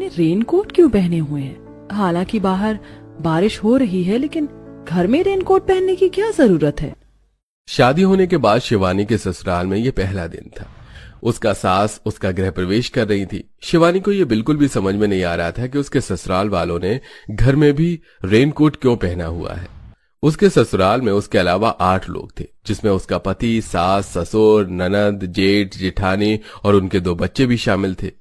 Raincoat क्यों पहने हुए हैं? हालांकि बाहर बारिश हो रही है, लेकिन घर में रेनकोट पहनने की क्या जरूरत है? शादी होने के बाद शिवानी के ससुराल में ये पहला दिन था। उसका सास उसका गृह प्रवेश कर रही थी। शिवानी को ये बिल्कुल भी समझ में नहीं आ रहा था कि उसके ससुराल वालों ने घर में भी रेनकोट क्यों पहना हुआ है। उसके ससुराल में उसके अलावा 8 लोग थे, जिसमें उसका पति, सास, ससुर, ननद, जेठ, जेठानी और उनके 2 बच्चे भी शामिल थे।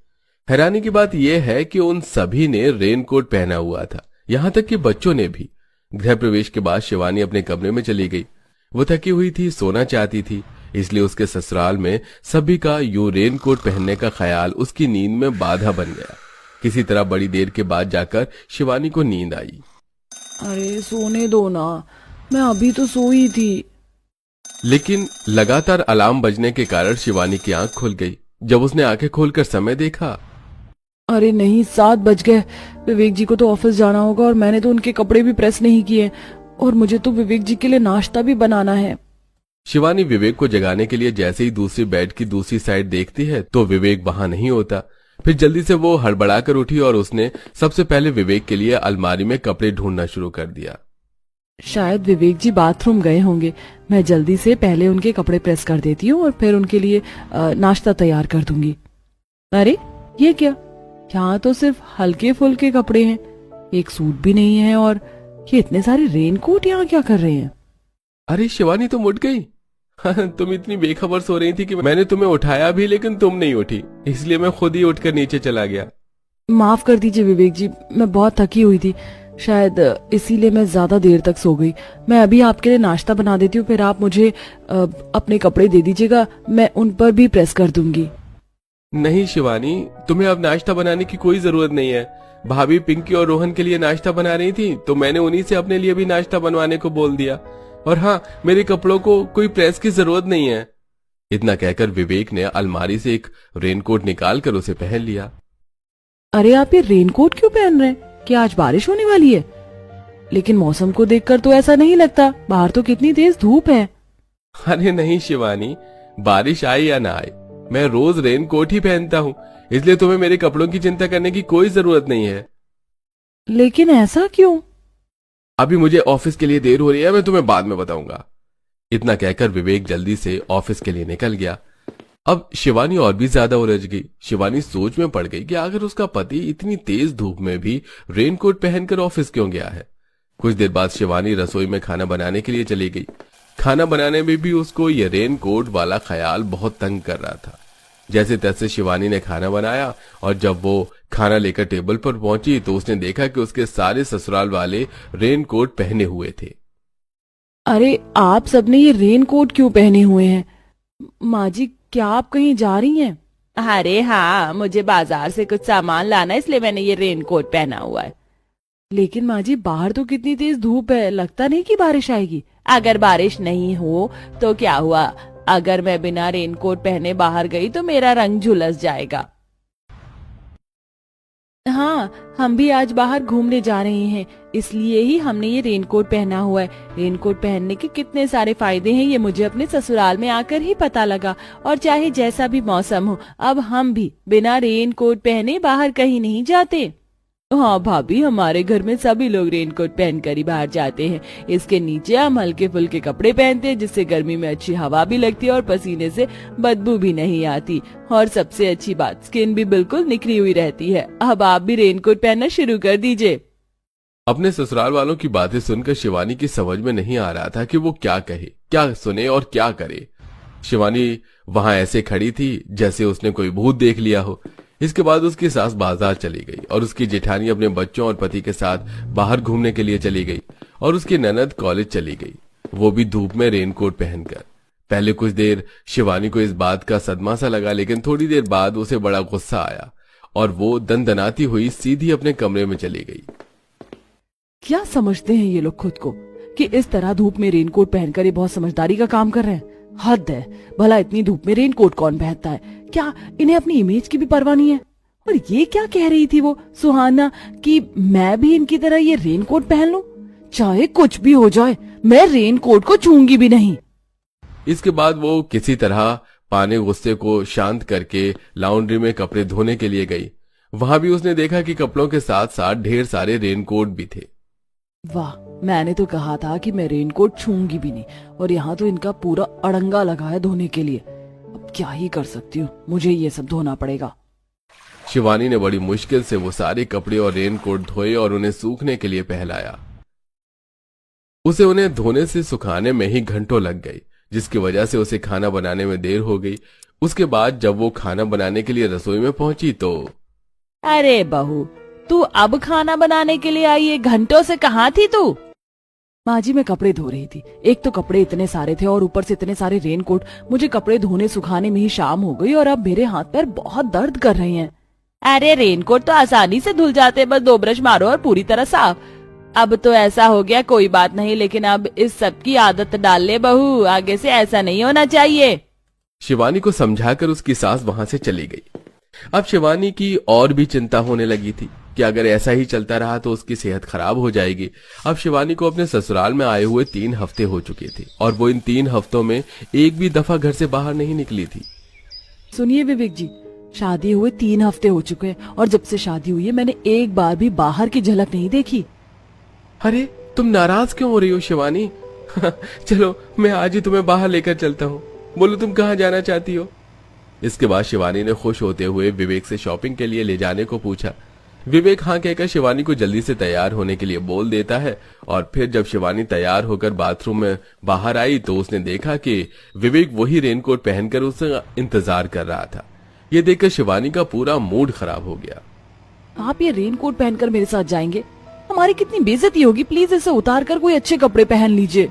हैरानी की बात यह है कि उन सभी ने रेनकोट पहना हुआ था, यहां तक कि बच्चों ने भी। गृह प्रवेश के बाद शिवानी अपने कमरे में चली गई। वो थकी हुई थी, सोना चाहती थी, इसलिए उसके ससुराल में सभी का यूं रेनकोट पहनने का ख्याल उसकी नींद में बाधा बन गया। किसी तरह बड़ी देर के बाद जाकर शिवानी को नींद आई। अरे सोने दो ना, मैं अभी तो सोई थी। लेकिन लगातार अलार्म बजने के कारण शिवानी की आंख खुल गई। जब उसने आंखें खोलकर समय देखा, अरे नहीं, 7 बज गए। विवेक जी को तो ऑफिस जाना होगा और मैंने तो उनके कपड़े भी प्रेस नहीं किए, और मुझे तो विवेक जी के लिए नाश्ता भी बनाना है। शिवानी विवेक को जगाने के लिए जैसे ही दूसरी बेड की दूसरी साइड देखती है तो विवेक वहां नहीं होता। फिर जल्दी से वो हड़बड़ाकर उठी और उसने सबसे पहले विवेक के लिए अलमारी में कपड़े ढूंढना शुरू कर दिया। शायद विवेक जी बाथरूम गए होंगे। मैं जल्दी से पहले उनके कपड़े प्रेस कर देती हूँ और फिर उनके लिए नाश्ता तैयार कर दूंगी। अरे ये क्या, यहाँ तो सिर्फ हल्के फुल्के कपड़े हैं, एक सूट भी नहीं है, और ये इतने सारे रेनकोट यहाँ क्या कर रहे हैं? अरे शिवानी, तुम उठ गई? तुम इतनी बेखबर सो रही थी कि मैंने तुम्हें उठाया भी, लेकिन तुम नहीं उठी, इसलिए मैं खुद ही उठकर नीचे चला गया। माफ कर दीजिए विवेक जी, मैं बहुत थकी हुई थी, शायद इसीलिए मैं ज्यादा देर तक सो गई। मैं अभी आपके लिए नाश्ता बना देती हूँ, फिर आप मुझे अपने कपड़े दे दीजिएगा, मैं उन पर भी प्रेस कर दूंगी। नहीं शिवानी, तुम्हें अब नाश्ता बनाने की कोई जरूरत नहीं है। भाभी पिंकी और रोहन के लिए नाश्ता बना रही थी, तो मैंने उन्हीं से अपने लिए भी नाश्ता बनवाने को बोल दिया। और हाँ, मेरे कपड़ों को कोई प्रेस की जरूरत नहीं है। इतना कहकर विवेक ने अलमारी से एक रेनकोट निकाल कर उसे पहन लिया। अरे आप ये रेनकोट क्यों पहन रहे हैं? क्या आज बारिश होने वाली है? लेकिन मौसम को देखकर तो ऐसा नहीं लगता, बाहर तो कितनी तेज धूप है। अरे नहीं शिवानी, बारिश आए या ना आए, मैं रोज रेनकोट ही पहनता हूँ, इसलिए तुम्हें मेरे कपड़ों की चिंता करने की कोई जरूरत नहीं है। लेकिन ऐसा क्यों? अभी मुझे ऑफिस के लिए देर हो रही है, मैं तुम्हें बाद में बताऊंगा। इतना कहकर विवेक जल्दी से ऑफिस के लिए निकल गया। अब शिवानी और भी ज्यादा उलझ गई। शिवानी सोच में पड़ गई कि आखिर उसका पति इतनी तेज धूप में भी रेनकोट पहनकर ऑफिस क्यों गया है। कुछ देर बाद शिवानी रसोई में खाना बनाने के लिए चली गई। खाना बनाने में भी उसको ये रेनकोट वाला ख्याल बहुत तंग कर रहा था। जैसे तैसे शिवानी ने खाना बनाया और जब वो खाना लेकर टेबल पर पहुंची तो उसने देखा कि उसके सारे ससुराल वाले रेनकोट पहने हुए थे। अरे आप सबने ये रेनकोट क्यों पहने हुए हैं? माँ जी, क्या आप कहीं जा रही हैं? अरे हाँ, मुझे बाजार से कुछ सामान लाना है, इसलिए मैंने ये रेनकोट पहना हुआ है। लेकिन माँ जी, बाहर तो कितनी तेज धूप है, लगता नहीं कि बारिश आएगी। अगर बारिश नहीं हो तो क्या हुआ, अगर मैं बिना रेनकोट पहने बाहर गई तो मेरा रंग झुलस जाएगा। हाँ, हम भी आज बाहर घूमने जा रहे हैं, इसलिए ही हमने ये रेनकोट पहना हुआ है। रेनकोट पहनने के कितने सारे फायदे हैं, ये मुझे अपने ससुराल में आकर ही पता लगा। और चाहे जैसा भी मौसम हो, अब हम भी बिना रेनकोट पहने बाहर कहीं नहीं जाते। हाँ भाभी, हमारे घर में सभी लोग रेनकोट पहनकर ही बाहर जाते हैं। इसके नीचे हम हल्के फुल्के कपड़े पहनते हैं, जिससे गर्मी में अच्छी हवा भी लगती है और पसीने से बदबू भी नहीं आती। और सबसे अच्छी बात, स्किन भी बिल्कुल निखरी हुई रहती है। अब आप भी रेनकोट पहनना शुरू कर दीजिए। अपने ससुराल वालों की बातें सुनकर शिवानी की समझ में नहीं आ रहा था कि वो क्या कहे, क्या सुने और क्या करे। शिवानी वहां ऐसे खड़ी थी जैसे उसने कोई भूत देख लिया हो। इसके बाद उसकी सास बाजार चली गई और उसकी जेठानी अपने बच्चों और पति के साथ बाहर घूमने के लिए चली गई और उसकी ननद कॉलेज चली गई, वो भी धूप में रेनकोट पहनकर। पहले कुछ देर शिवानी को इस बात का सदमा सा लगा, लेकिन थोड़ी देर बाद उसे बड़ा गुस्सा आया और वो दनदनाती हुई सीधी अपने कमरे में चली गई। क्या समझते हैं ये लोग खुद को कि इस तरह धूप में रेनकोट पहनकर ये बहुत समझदारी का काम कर रहे हैं? हद है, भला इतनी धूप में रेनकोट कौन पहनता है? क्या इन्हें अपनी इमेज की भी परवाह नहीं है? और ये क्या कह रही थी वो सुहाना कि मैं भी इनकी तरह ये रेनकोट पहन लूं? चाहे कुछ भी हो जाए, मैं रेनकोट को छूंगी भी नहीं। इसके बाद वो किसी तरह पाने गुस्से को शांत करके लॉन्ड्री में कपड़े धोने के लिए गई। वहां भी उसने देखा कि कपड़ों के साथ साथ ढेर सारे रेनकोट भी थे। वाह, मैंने तो कहा था कि मैं रेनकोट छूंगी भी नहीं, और यहाँ तो इनका पूरा अड़ंगा लगा है धोने के लिए। अब क्या ही कर सकती हूँ, मुझे ये सब धोना पड़ेगा। शिवानी ने बड़ी मुश्किल से वो सारे कपड़े और रेनकोट धोए और उन्हें सूखने के लिए फैलाया। उसे उन्हें धोने से सुखाने में ही घंटों लग गई, जिसकी वजह से उसे खाना बनाने में देर हो गई। उसके बाद जब वो खाना बनाने के लिए रसोई में पहुंची तो अरे बहू, तू अब खाना बनाने के लिए आई है? घंटों से कहाँ थी तू? माँ जी, मैं कपड़े धो रही थी। एक तो कपड़े इतने सारे थे और ऊपर से इतने सारे रेनकोट। मुझे कपड़े धोने सुखाने में ही शाम हो गई और अब मेरे हाथ पैर बहुत दर्द कर रहे हैं। अरे रेनकोट तो आसानी से धुल जाते, बस 2 ब्रश मारो और पूरी तरह साफ। अब तो ऐसा हो गया, कोई बात नहीं, लेकिन अब इस सब की आदत डाल ले बहू, आगे से ऐसा नहीं होना चाहिए। शिवानी को समझाकर उसकी सास वहां से चली गई। अब शिवानी की और भी चिंता होने लगी थी कि अगर ऐसा ही चलता रहा तो उसकी सेहत खराब हो जाएगी। अब शिवानी को अपने ससुराल में आए हुए 3 हफ्ते हो चुके थे और वो इन 3 हफ्तों में एक भी दफा घर से बाहर नहीं निकली थी। सुनिए विवेक जी, शादी हुए 3 हफ्ते हो चुके हैं और जब से शादी हुई है मैंने एक बार भी बाहर की झलक नहीं देखी। अरे तुम नाराज क्यों हो रही हो शिवानी? चलो मैं आज ही तुम्हें बाहर लेकर चलता हूँ। बोलो तुम कहाँ जाना चाहती हो? इसके बाद शिवानी ने खुश होते हुए विवेक से शॉपिंग के लिए ले जाने को पूछा। विवेक हाँ कहकर शिवानी को जल्दी से तैयार होने के लिए बोल देता है और फिर जब शिवानी तैयार होकर बाथरूम में बाहर आई तो उसने देखा कि विवेक वही रेनकोट पहनकर उसका इंतजार कर रहा था। ये देखकर शिवानी का पूरा मूड खराब हो गया। आप ये रेनकोट पहनकर मेरे साथ जाएंगे? हमारी कितनी बेइज्जती होगी। प्लीज इसे उतार कर कोई अच्छे कपड़े पहन लीजिए।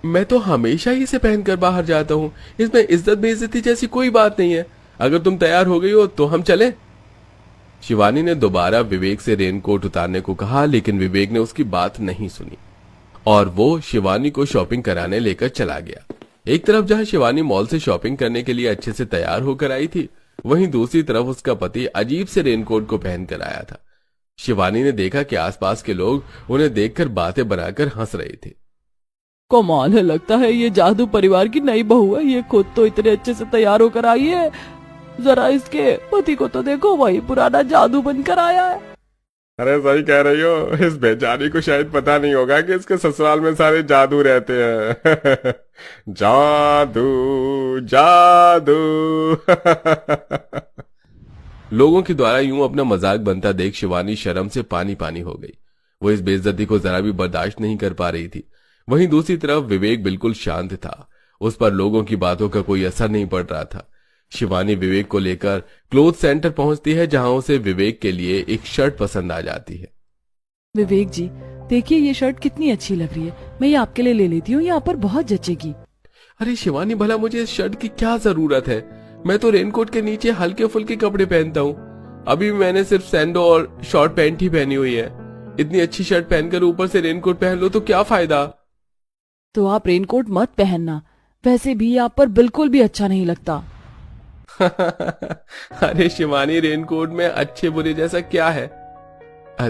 मैं तो हमेशा ही इसे पहनकर बाहर जाता हूँ, इसमें इज्जत बेइज्जती जैसी कोई बात नहीं है। अगर तुम तैयार हो गई हो तो हम चलें। शिवानी ने दोबारा विवेक से रेनकोट उतारने को कहा, लेकिन विवेक ने उसकी बात नहीं सुनी और वो शिवानी को शॉपिंग कराने लेकर चला गया। एक तरफ जहां शिवानी मॉल से शॉपिंग करने के लिए अच्छे से तैयार होकर आई थी, वहीं दूसरी तरफ उसका पति अजीब से रेनकोट को पहनकर आया था। शिवानी ने देखा कि आसपास के लोग उन्हें देखकर बातें बनाकर हंस रहे थे। कमाल है, लगता है ये जादू परिवार की नई बहू है। ये खुद तो इतने अच्छे से तैयार होकर आई है, जरा इसके पति को तो देखो, वही पुराना जादू बनकर आया है। अरे सही कह रही हो, इस बेचारी को शायद पता नहीं होगा कि इसके ससुराल में सारे जादू रहते हैं। जादू जादू। लोगों के द्वारा यूं अपना मजाक बनता देख शिवानी शर्म से पानी पानी हो गई। वो इस बेइज्जती को जरा भी बर्दाश्त नहीं कर पा रही थी। वहीं दूसरी तरफ विवेक बिल्कुल शांत था, उस पर लोगों की बातों का कोई असर नहीं पड़ रहा था। शिवानी विवेक को लेकर क्लोथ सेंटर पहुंचती है, जहां उसे विवेक के लिए एक शर्ट पसंद आ जाती है। विवेक जी देखिए, ये शर्ट कितनी अच्छी लग रही है, मैं ये आपके लिए ले लेती हूँ, ये आप पर बहुत जचेगी। अरे शिवानी, भला मुझे इस शर्ट की क्या जरूरत है? मैं तो रेनकोट के नीचे हल्के फुल्के कपड़े पहनता हूँ। अभी मैंने सिर्फ सैंडो और शॉर्ट पैंट ही पहनी हुई है। इतनी अच्छी शर्ट पहनकर ऊपर से रेनकोट पहन लो तो क्या फायदा? तो आप रेनकोट मत पहनना, वैसे भी आप पर बिल्कुल भी अच्छा नहीं लगता। अरे शिवानी, रेनकोट में अच्छे बुरे जैसा क्या है?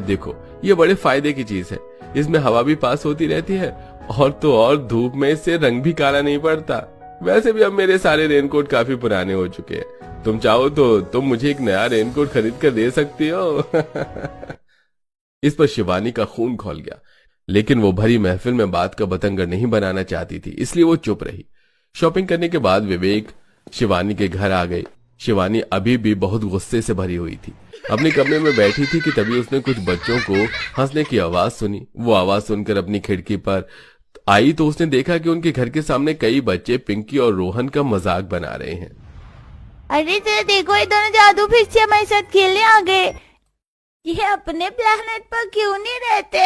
देखो, ये बड़े फायदे की चीज है। इसमें हवा भी पास होती रहती है और तो और धूप में इससे रंग भी काला नहीं पड़ता। वैसे भी अब मेरे सारे रेनकोट काफी पुराने हो चुके हैं। तुम चाहो तो तुम मुझे एक नया रेनकोट खरीद कर दे सकती हो। इस पर शिवानी का खून खौल गया, लेकिन वो भरी महफिल में बात का बतंगड़ नहीं बनाना चाहती थी, इसलिए वो चुप रही। शॉपिंग करने के बाद विवेक शिवानी के घर आ गए। शिवानी अभी भी बहुत गुस्से से भरी हुई थी। अपने कमरे में बैठी थी कि तभी उसने कुछ बच्चों को हंसने की आवाज सुनी। वो आवाज सुनकर अपनी खिड़की पर आई तो उसने देखा कि उनके घर के सामने कई बच्चे पिंकी और रोहन का मजाक बना रहे हैं। अरे जरा देखो, ये दोनों जादू फिर से हमारे साथ खेलने आ गए। ये अपने प्लेनेट पर क्यों नहीं रहते?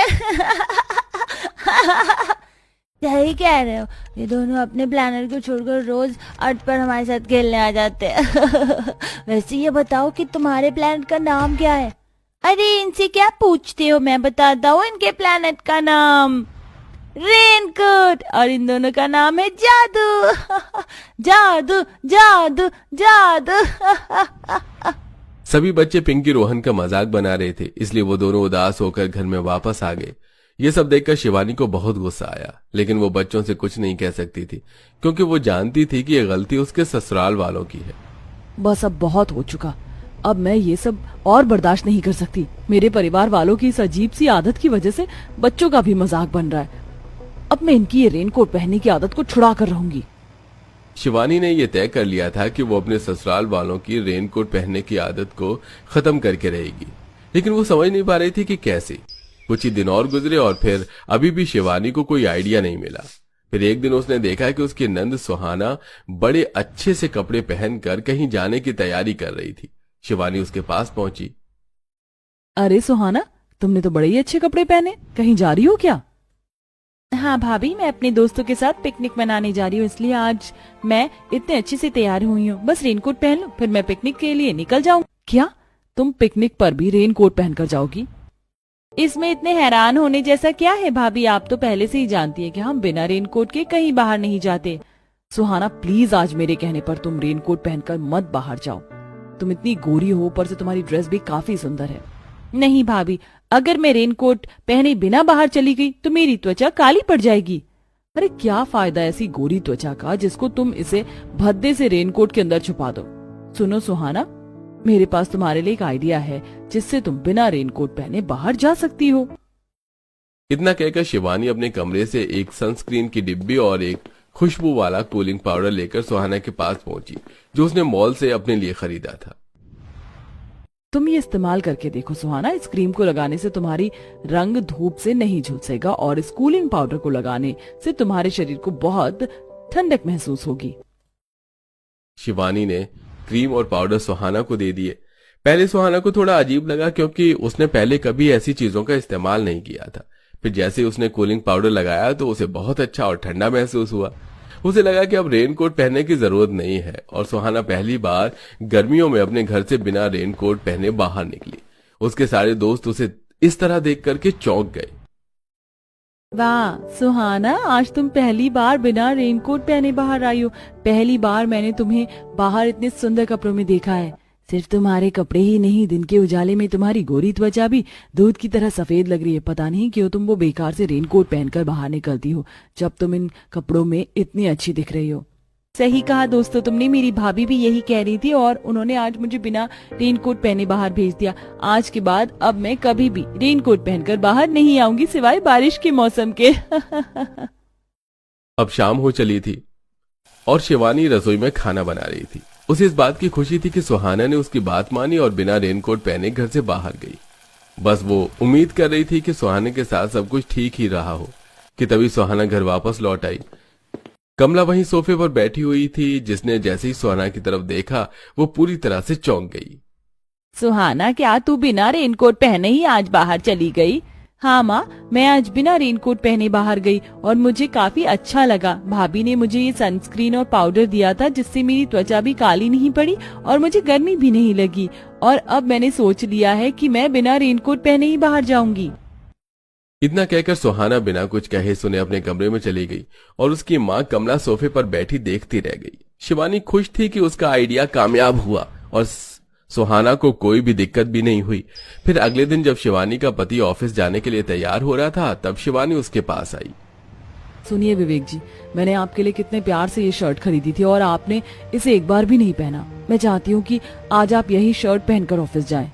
सही कह रहे हो, ये दोनों अपने प्लेनेट को छोड़कर रोज अर्थ पर हमारे साथ खेलने आ जाते हैं। वैसे ये बताओ कि तुम्हारे प्लेनेट का नाम क्या है? अरे इनसे क्या पूछते हो, मैं बताता हूँ इनके प्लेनेट का नाम, रेनकोट, और इन दोनों का नाम है जादू। जादू जादू जादू। सभी बच्चे पिंकी रोहन का मजाक बना रहे थे, इसलिए वो दोनों उदास होकर घर में वापस आ गए। ये सब देखकर शिवानी को बहुत गुस्सा आया, लेकिन वो बच्चों से कुछ नहीं कह सकती थी क्योंकि वो जानती थी कि ये गलती उसके ससुराल वालों की है। बस अब बहुत हो चुका, अब मैं ये सब और बर्दाश्त नहीं कर सकती। मेरे परिवार वालों की इस अजीब सी आदत की वजह से बच्चों का भी मजाक बन रहा है। अब मैं इनकी ये रेनकोट पहनने की आदत को छुड़ा कर रहूंगी। शिवानी ने यह तय कर लिया था कि वो अपने ससुराल वालों की रेनकोट पहनने की आदत को खत्म करके रहेगी, लेकिन वो समझ नहीं पा रही थी कि कैसे। कुछ ही दिन और गुजरे और फिर अभी भी शिवानी को कोई आइडिया नहीं मिला। फिर एक दिन उसने देखा कि उसकी नंद सुहाना बड़े अच्छे से कपड़े पहनकर कहीं जाने की तैयारी कर रही थी। शिवानी उसके पास पहुंची। अरे सुहाना, तुमने तो बड़े ही अच्छे कपड़े पहने, कहीं जा रही हो क्या? हाँ भाभी, मैं अपने दोस्तों के साथ पिकनिक मनाने जा रही हूँ, इसलिए आज मैं इतने अच्छे से तैयार हुई हूँ। बस रेनकोट पहन लूं, फिर मैं पिकनिक के लिए निकल जाऊँ। क्या तुम पिकनिक पर भी रेनकोट पहनकर जाओगी? इसमें इतने हैरान होने जैसा क्या है भाभी? आप तो पहले से ही जानती है कि हम बिना रेनकोट के कहीं बाहर नहीं जाते। सुहाना प्लीज, आज मेरे कहने पर तुम रेनकोट पहनकर मत बाहर जाओ। तुम इतनी गोरी हो, ऊपर से तुम्हारी ड्रेस भी काफी सुंदर है। नहीं भाभी, अगर मैं रेनकोट पहने बिना बाहर चली गई तो मेरी त्वचा काली पड़ जाएगी। अरे क्या फायदा ऐसी गोरी त्वचा का जिसको तुम इसे भद्दे से रेनकोट के अंदर छुपा दो। सुनो सुहाना, मेरे पास तुम्हारे लिए एक आइडिया है जिससे तुम बिना रेनकोट पहने बाहर जा सकती हो। इतना कहकर शिवानी अपने कमरे से एक सनस्क्रीन की डिब्बी और एक खुशबू वाला कूलिंग पाउडर लेकर सुहाना के पास पहुंची, जो उसने मॉल से अपने लिए खरीदा था। तुम ये इस्तेमाल करके देखो सुहाना, इस क्रीम को लगाने से तुम्हारी रंग धूप से नहीं झुलसेगा और इस कूलिंग पाउडर को लगाने से तुम्हारे शरीर को बहुत ठंडक महसूस होगी। शिवानी ने क्रीम और पाउडर सुहाना को दे दिए। पहले सुहाना को थोड़ा अजीब लगा क्योंकि उसने पहले कभी ऐसी चीजों का इस्तेमाल नहीं किया था। फिर जैसे ही उसने कूलिंग पाउडर लगाया तो उसे बहुत अच्छा और ठंडा महसूस हुआ। उसे लगा कि अब रेनकोट पहनने की जरूरत नहीं है और सुहाना पहली बार गर्मियों में अपने घर से बिना रेनकोट पहने बाहर निकली। उसके सारे दोस्त उसे इस तरह देख करके चौंक गए। वाह सुहाना, आज तुम पहली बार बिना रेनकोट पहने बाहर आई हो। पहली बार मैंने तुम्हें बाहर इतने सुंदर कपड़ों में देखा है। सिर्फ तुम्हारे कपड़े ही नहीं, दिन के उजाले में तुम्हारी गोरी त्वचा भी दूध की तरह सफेद लग रही है। पता नहीं क्यों तुम वो बेकार से रेनकोट पहनकर बाहर निकलती हो जब तुम इन कपड़ों में इतनी अच्छी दिख रही हो। सही कहा दोस्तों तुमने, मेरी भाभी भी यही कह रही थी और उन्होंने आज मुझे बिना रेनकोट पहने बाहर भेज दिया। आज के बाद अब मैं कभी भी रेनकोट पहनकर बाहर नहीं आऊंगी सिवाय बारिश के मौसम के। अब शाम हो चली थी और शिवानी रसोई में खाना बना रही थी। उसे इस बात की खुशी थी कि सुहाना ने उसकी बात मानी और बिना रेनकोट पहने घर से बाहर गई। बस वो उम्मीद कर रही थी कि सुहाने के साथ सब कुछ ठीक ही रहा हो कि तभी सुहाना घर वापस लौट आई। कमला वहीं सोफे पर बैठी हुई थी, जिसने जैसे ही सुहाना की तरफ देखा वो पूरी तरह से चौंक गई। सुहाना, क्या तू बिना रेनकोट पहने ही आज बाहर चली गई? हाँ माँ, मैं आज बिना रेनकोट पहने बाहर गई और मुझे काफी अच्छा लगा। भाभी ने मुझे ये सनस्क्रीन और पाउडर दिया था जिससे मेरी त्वचा भी काली नहीं पड़ी और मुझे गर्मी भी नहीं लगी। और अब मैंने सोच लिया है कि मैं बिना रेनकोट पहने ही बाहर जाऊंगी। इतना कहकर सुहाना बिना कुछ कहे सुने अपने कमरे में चली गई और उसकी माँ कमला सोफे पर बैठी देखती रह गई। शिवानी खुश थी कि उसका आइडिया कामयाब हुआ और सुहाना को कोई भी दिक्कत भी नहीं हुई। फिर अगले दिन जब शिवानी का पति ऑफिस जाने के लिए तैयार हो रहा था तब शिवानी उसके पास आई। सुनिए विवेक जी, मैंने आपके लिए कितने प्यार से ये शर्ट खरीदी थी और आपने इसे एक बार भी नहीं पहना। मैं चाहती हूँ कि आज आप यही शर्ट पहनकर ऑफिस जाएं।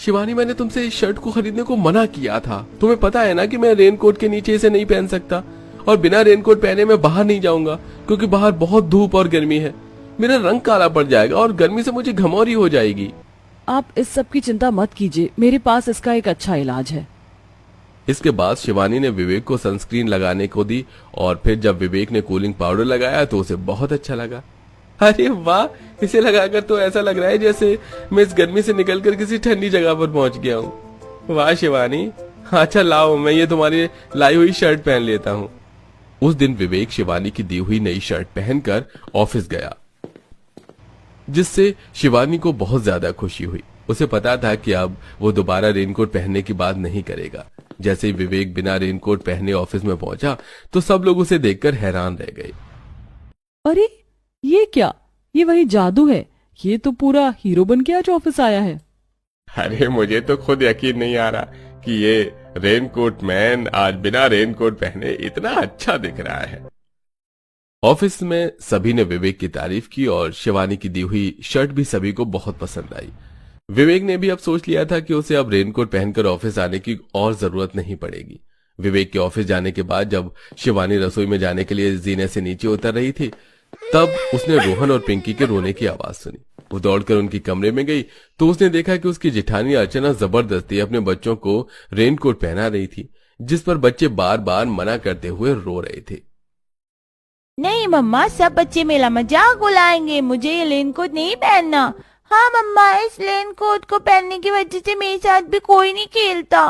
शिवानी, मैंने तुमसे इस शर्ट को खरीदने को मना किया था। तुम्हें पता है ना कि मैं रेनकोट के नीचे इसे नहीं पहन सकता और बिना रेनकोट पहने मैं बाहर नहीं जाऊंगा क्योंकि बाहर बहुत धूप और गर्मी है। मेरा रंग काला पड़ जाएगा और गर्मी से मुझे घमौरी हो जाएगी। आप इस सब की चिंता मत कीजिए, मेरे पास इसका एक अच्छा इलाज है। इसके बाद शिवानी ने विवेक को सनस्क्रीन लगाने को दी और फिर जब विवेक ने कूलिंग पाउडर लगाया तो उसे बहुत अच्छा लगा। अरे वाह, इसे लगाकर तो ऐसा लग रहा है जैसे मैं इस गर्मी से निकलकर किसी ठंडी जगह पर पहुंच गया हूँ। वाह शिवानी, अच्छा लाओ मैं ये तुम्हारी लाई हुई शर्ट पहन लेता हूँ। उस दिन विवेक शिवानी की दी हुई नई शर्ट पहनकर ऑफिस गया, जिससे शिवानी को बहुत ज्यादा खुशी हुई। उसे पता था कि अब वो दोबारा रेनकोट पहनने की बात नहीं करेगा। जैसे ही विवेक बिना रेनकोट पहने ऑफिस में पहुंचा तो सब लोग उसे देखकर हैरान रह गए। अरे ये क्या, ये वही जादू है। ये तो पूरा हीरो बन के आज ऑफिस आया है। अरे मुझे तो खुद यकीन नहीं आ रहा कि ये रेनकोट मैन आज बिना रेनकोट पहने इतना अच्छा दिख रहा है। ऑफिस में सभी ने विवेक की तारीफ की और शिवानी की दी हुई शर्ट भी सभी को बहुत पसंद आई। विवेक ने भी अब सोच लिया था कि उसे अब रेनकोट पहनकर ऑफिस आने की और जरूरत नहीं पड़ेगी। विवेक के ऑफिस जाने के बाद जब शिवानी रसोई में जाने के लिए जीने से नीचे उतर रही थी, तब उसने रोहन और पिंकी के रोने की आवाज सुनी। वो दौड़कर उनकी कमरे में गई तो उसने देखा कि उसकी जेठानी अर्चना जबरदस्ती अपने बच्चों को रेनकोट पहना रही थी, जिस पर बच्चे बार बार मना करते हुए रो रहे थे। नहीं मम्मा, सब बच्चे मेरा मजाक उड़ाएंगे, मुझे ये रेनकोट नहीं पहनना। हाँ मम्मा, इस रेनकोट को पहनने की वजह से मेरे साथ भी कोई नहीं खेलता।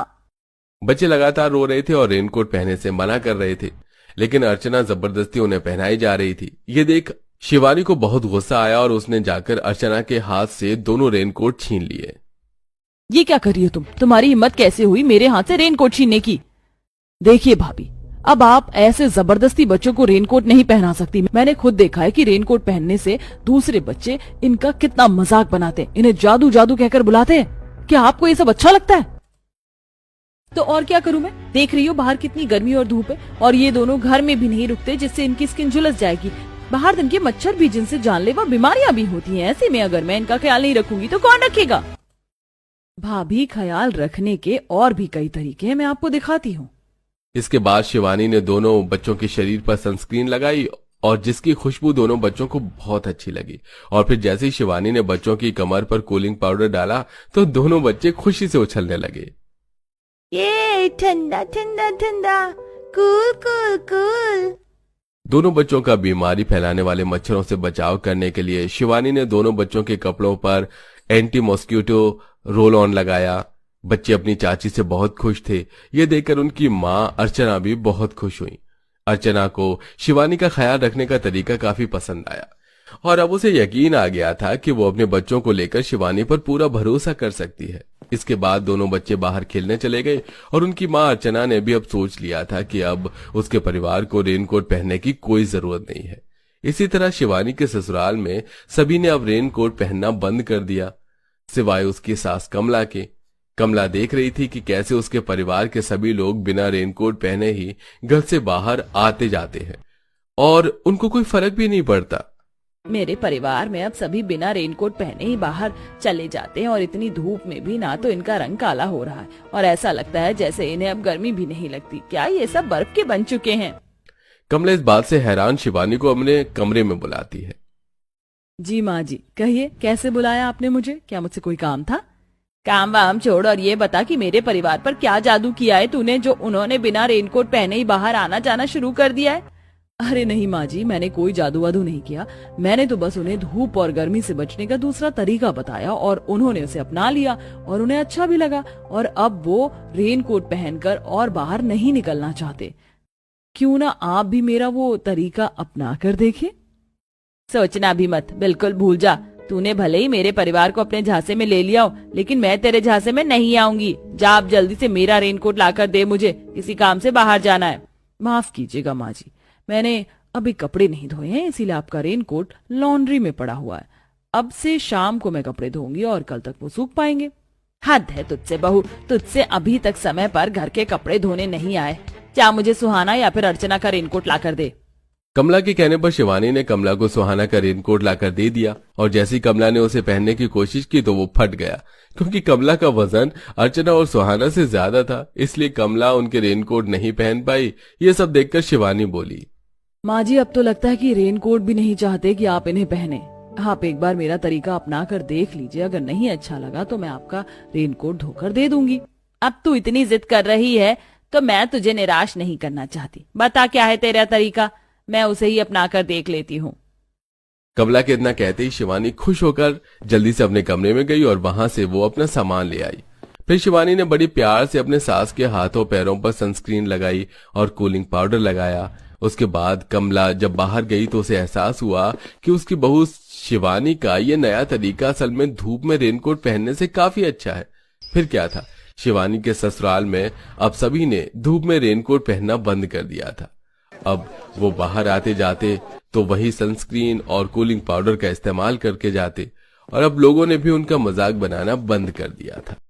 बच्चे लगातार रो रहे थे और रेनकोट पहनने से मना कर रहे थे, लेकिन अर्चना जबरदस्ती उन्हें पहनाई जा रही थी। ये देख शिवानी को बहुत गुस्सा आया और उसने जाकर अर्चना के हाथ से दोनों रेनकोट छीन लिए। ये क्या कर रही हो तुम? तुम्हारी हिम्मत कैसे हुई मेरे हाथ से रेनकोट छीनने की? देखिए भाभी, अब आप ऐसे जबरदस्ती बच्चों को रेनकोट नहीं पहना सकती। मैंने खुद देखा है कि रेनकोट पहनने से दूसरे बच्चे इनका कितना मजाक बनाते हैं, इन्हें जादू जादू कहकर बुलाते हैं। क्या आपको ये सब अच्छा लगता है? तो और क्या करूं मैं? देख रही हो बाहर कितनी गर्मी और धूप है, और ये दोनों घर में भी नहीं रुकते, जिससे इनकी स्किन झुलस जाएगी। बाहर दिन के मच्छर भी, जिनसे जानलेवा बीमारियां भी होती हैं। ऐसे में अगर मैं इनका ख्याल नहीं रखूंगी तो कौन रखेगा? भाभी, ख्याल रखने के और भी कई तरीके हैं, मैं आपको दिखाती हूँ। इसके बाद शिवानी ने दोनों बच्चों के शरीर पर सनस्क्रीन लगाई और जिसकी खुशबू दोनों बच्चों को बहुत अच्छी लगी। और फिर जैसे ही शिवानी ने बच्चों की कमर पर कूलिंग पाउडर डाला तो दोनों बच्चे खुशी से उछलने लगे। ये ठंडा ठंडा ठंडा, कूल कूल कूल। दोनों बच्चों का बीमारी फैलाने वाले मच्छरों से बचाव करने के लिए शिवानी ने दोनों बच्चों के कपड़ों पर एंटी मॉस्किटो रोल ऑन लगाया। बच्चे अपनी चाची से बहुत खुश थे। ये देखकर उनकी माँ अर्चना भी बहुत खुश हुई। अर्चना को शिवानी का ख्याल रखने का तरीका काफी पसंद आया और अब उसे यकीन आ गया था कि वो अपने बच्चों को लेकर शिवानी पर पूरा भरोसा कर सकती है। इसके बाद दोनों बच्चे बाहर खेलने चले गए और उनकी माँ अर्चना ने भी अब सोच लिया था कि अब उसके परिवार को रेनकोट पहनने की कोई जरूरत नहीं है। इसी तरह शिवानी के ससुराल में सभी ने अब रेनकोट पहनना बंद कर दिया, सिवाय उसकी सास कमला के। कमला देख रही थी कि कैसे उसके परिवार के सभी लोग बिना रेनकोट पहने ही घर से बाहर आते जाते हैं और उनको कोई फर्क भी नहीं पड़ता। मेरे परिवार में अब सभी बिना रेनकोट पहने ही बाहर चले जाते हैं और इतनी धूप में भी ना तो इनका रंग काला हो रहा है और ऐसा लगता है जैसे इन्हें अब गर्मी भी नहीं लगती। क्या ये सब बर्फ के बन चुके हैं? कमला इस बात से हैरान शिवानी को अपने कमरे में बुलाती है। जी माँ जी, कहिए, कैसे बुलाया आपने मुझे? क्या मुझसे कोई काम था? काम वाम छोड़ और ये बता कि मेरे परिवार पर क्या जादू किया है तूने, जो उन्होंने बिना रेनकोट पहने ही बाहर आना जाना शुरू कर दिया है? अरे नहीं माँ जी, मैंने कोई जादू वादू नहीं किया। मैंने तो बस उन्हें धूप और गर्मी से बचने का दूसरा तरीका बताया और उन्होंने उसे अपना लिया और उन्हें अच्छा भी लगा और अब वो रेनकोट पहनकर और बाहर नहीं निकलना चाहते। क्यों ना आप भी मेरा वो तरीका अपना कर देखें? सोचना भी मत, बिल्कुल भूल जा। तूने भले ही मेरे परिवार को अपने झांसे में ले लिया हो, लेकिन मैं तेरे झांसे में नहीं आऊंगी। जा आप जल्दी से मेरा रेनकोट लाकर दे, मुझे किसी काम से बाहर जाना है। माफ कीजिएगा माँ जी, मैंने अभी कपड़े नहीं धोए हैं, इसीलिए आपका रेनकोट लॉन्ड्री में पड़ा हुआ है। अब से शाम को मैं कपड़े धोऊंगी और कल तक वो सूख पाएंगे। हद है तुझसे बहू, तुझसे अभी तक समय पर घर के कपड़े धोने नहीं आए। क्या मुझे सुहाना या फिर अर्चना का रेनकोट लाकर दे। कमला के कहने पर शिवानी ने कमला को सुहाना का रेनकोट लाकर दे दिया और जैसी कमला ने उसे पहनने की कोशिश की तो वो फट गया, क्योंकि कमला का वजन अर्चना और सुहाना से ज्यादा था, इसलिए कमला उनके रेनकोट नहीं पहन पाई। ये सब देखकर शिवानी बोली, माँ जी, अब तो लगता है कि रेनकोट भी नहीं चाहते कि आप इन्हें पहने। आप एक बार मेरा तरीका अपना कर देख लीजिए, अगर नहीं अच्छा लगा तो मैं आपका रेनकोट धोकर दे दूंगी। अब तू इतनी जिद कर रही है तो मैं तुझे निराश नहीं करना चाहती। बता क्या है तेरा तरीका, मैं उसे ही अपना कर देख लेती हूँ। कमला के इतना कहते ही शिवानी खुश होकर जल्दी से अपने कमरे में गई और वहां से वो अपना सामान ले आई। फिर शिवानी ने बड़ी प्यार से अपने सास के हाथों पैरों पर सनस्क्रीन लगाई और कूलिंग पाउडर लगाया। उसके बाद कमला जब बाहर गई तो उसे एहसास हुआ कि उसकी बहू शिवानी का ये नया तरीका असल में धूप में रेनकोट पहनने से काफी अच्छा है। फिर क्या था, शिवानी के ससुराल में अब सभी ने धूप में रेनकोट पहनना बंद कर दिया था। अब वो बाहर आते जाते तो वही सनस्क्रीन और कूलिंग पाउडर का इस्तेमाल करके जाते और अब लोगों ने भी उनका मजाक बनाना बंद कर दिया था।